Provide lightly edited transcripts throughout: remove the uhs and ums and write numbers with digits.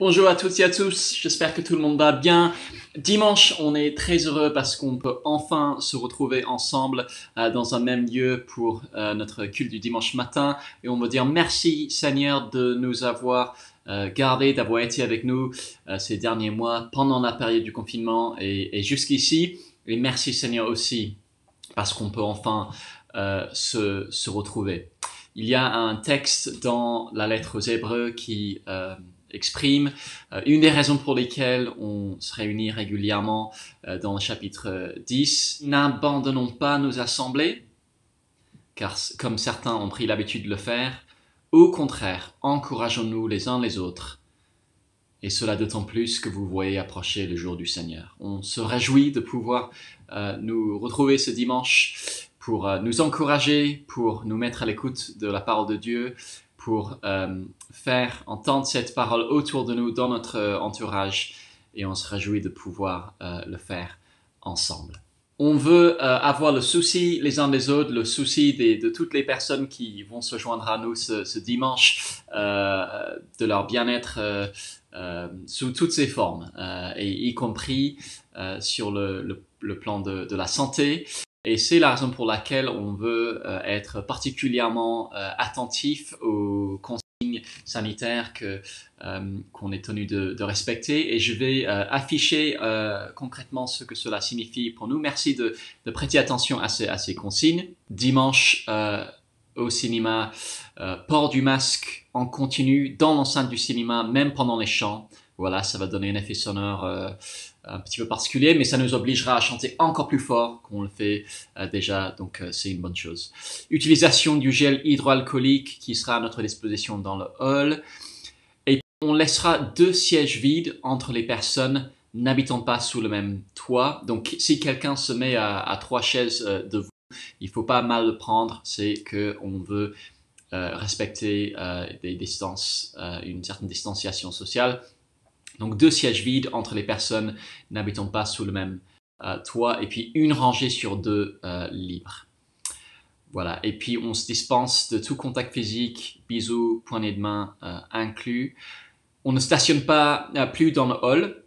Bonjour à toutes et à tous, j'espère que tout le monde va bien. Dimanche, on est très heureux parce qu'on peut enfin se retrouver ensemble dans un même lieu pour notre culte du dimanche matin. Et on veut dire merci Seigneur de nous avoir gardés, d'avoir été avec nous ces derniers mois pendant la période du confinement et jusqu'ici. Et merci Seigneur aussi parce qu'on peut enfin se retrouver. Il y a un texte dans la lettre aux Hébreux qui exprime une des raisons pour lesquelles on se réunit régulièrement dans le chapitre 10. N'abandonnons pas nos assemblées, car comme certains ont pris l'habitude de le faire, au contraire, encourageons-nous les uns les autres, et cela d'autant plus que vous voyez approcher le jour du Seigneur. On se réjouit de pouvoir nous retrouver ce dimanche pour nous encourager, pour nous mettre à l'écoute de la parole de Dieu, pour faire entendre cette parole autour de nous, dans notre entourage, et on se réjouit de pouvoir le faire ensemble. On veut avoir le souci les uns des autres, le souci de toutes les personnes qui vont se joindre à nous ce dimanche, de leur bien-être sous toutes ses formes, et y compris sur le plan de la santé. Et c'est la raison pour laquelle on veut être particulièrement attentif aux consignes sanitaires qu'on est tenu de respecter. Et je vais afficher concrètement ce que cela signifie pour nous. Merci de prêter attention à ces consignes. Dimanche, au cinéma, port du masque en continu dans l'enceinte du cinéma, même pendant les chants. Voilà, ça va donner un effet sonore un petit peu particulier, mais ça nous obligera à chanter encore plus fort qu'on le fait déjà, donc c'est une bonne chose. Utilisation du gel hydroalcoolique qui sera à notre disposition dans le hall. Et on laissera 2 sièges vides entre les personnes n'habitant pas sous le même toit. Donc si quelqu'un se met à 3 chaises de vous, il faut pas mal le prendre, c'est que on veut respecter des distances, une certaine distanciation sociale. Donc 2 sièges vides entre les personnes n'habitant pas sous le même toit, et puis une rangée sur 2 libres. Voilà, et puis on se dispense de tout contact physique, bisous, poignées de main inclus. On ne stationne pas plus dans le hall,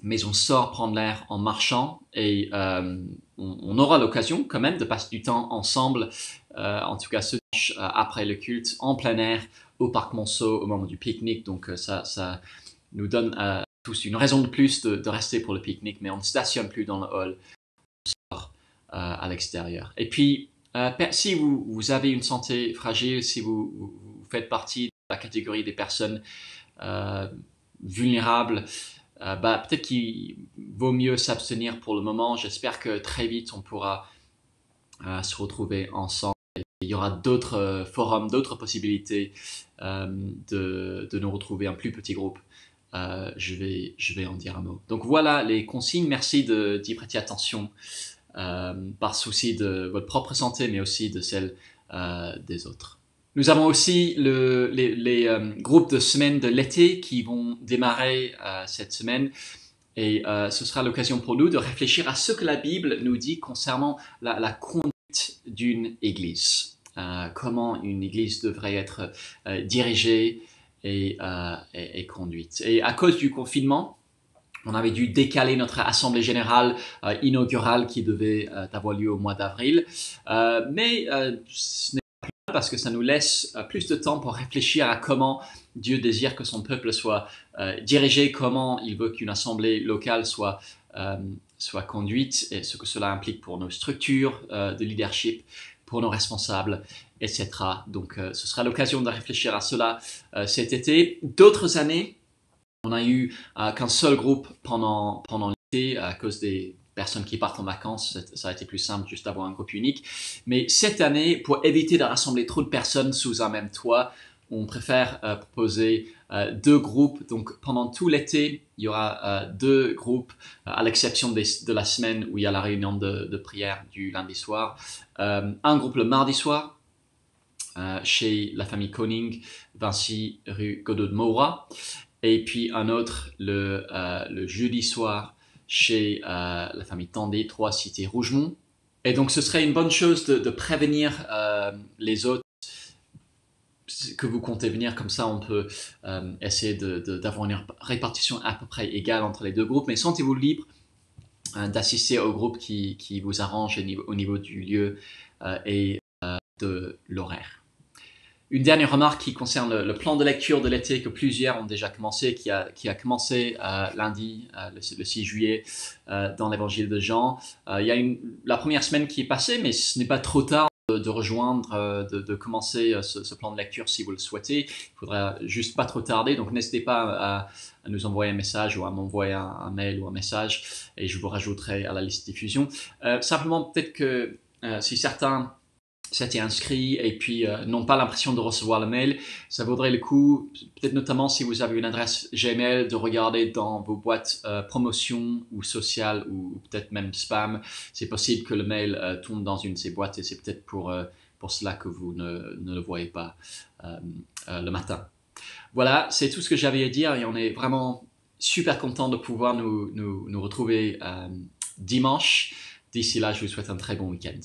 mais on sort prendre l'air en marchant, et on aura l'occasion quand même de passer du temps ensemble, en tout cas ce dimanche après le culte, en plein air, au parc Monceau, au moment du pique-nique. Donc ça nous donne tous une raison de plus de rester pour le pique-nique, mais on ne stationne plus dans le hall, on sort à l'extérieur. Et puis, si vous avez une santé fragile, si vous faites partie de la catégorie des personnes vulnérables, peut-être qu'il vaut mieux s'abstenir pour le moment. J'espère que très vite on pourra se retrouver ensemble. Il y aura d'autres forums, d'autres possibilités de nous retrouver en plus petit groupe. Je vais en dire un mot. Donc voilà les consignes. Merci d'y prêter attention par souci de votre propre santé, mais aussi de celle des autres. Nous avons aussi les groupes de semaines de l'été qui vont démarrer cette semaine. Et ce sera l'occasion pour nous de réfléchir à ce que la Bible nous dit concernant la conduite d'une église. Comment une église devrait être dirigée et conduite. Et à cause du confinement, on avait dû décaler notre assemblée générale inaugurale qui devait avoir lieu au mois d'avril. Mais ce n'est pas plus mal parce que ça nous laisse plus de temps pour réfléchir à comment Dieu désire que son peuple soit dirigé, comment il veut qu'une assemblée locale soit conduite, et ce que cela implique pour nos structures de leadership, pour nos responsables, etc. Donc ce sera l'occasion de réfléchir à cela cet été. D'autres années, on n'a eu qu'un seul groupe pendant l'été à cause des personnes qui partent en vacances. Ça a été plus simple juste d'avoir un groupe unique. Mais cette année, pour éviter de rassembler trop de personnes sous un même toit, on préfère proposer 2 groupes. Donc pendant tout l'été, il y aura 2 groupes, à l'exception de la semaine où il y a la réunion de prière du lundi soir. Un groupe le mardi soir, chez la famille Koning, 26 rue Godot de Moura. Et puis un autre le jeudi soir chez la famille Tandé, 3 cité Rougemont. Et donc ce serait une bonne chose de prévenir les autres que vous comptez venir, comme ça on peut essayer d'avoir une répartition à peu près égale entre les deux groupes, mais sentez-vous libre d'assister au groupe qui vous arrange au niveau du lieu et de l'horaire. Une dernière remarque qui concerne le plan de lecture de l'été que plusieurs ont déjà commencé, qui a commencé lundi, le 6 juillet, dans l'évangile de Jean. Il y a la première semaine qui est passée, mais ce n'est pas trop tard de rejoindre, de commencer ce plan de lecture si vous le souhaitez. Il faudra juste pas trop tarder, donc n'hésitez pas à nous envoyer un message ou à m'envoyer un mail ou un message et je vous rajouterai à la liste de diffusion. Simplement, peut-être que si certains s'étaient inscrits et puis n'ont pas l'impression de recevoir le mail, ça vaudrait le coup, peut-être notamment si vous avez une adresse Gmail, de regarder dans vos boîtes promotion ou sociales ou peut-être même spam. C'est possible que le mail tombe dans une de ces boîtes et c'est peut-être pour cela que vous ne le voyez pas le matin. Voilà, c'est tout ce que j'avais à dire et on est vraiment super content de pouvoir nous retrouver dimanche. D'ici là, je vous souhaite un très bon week-end.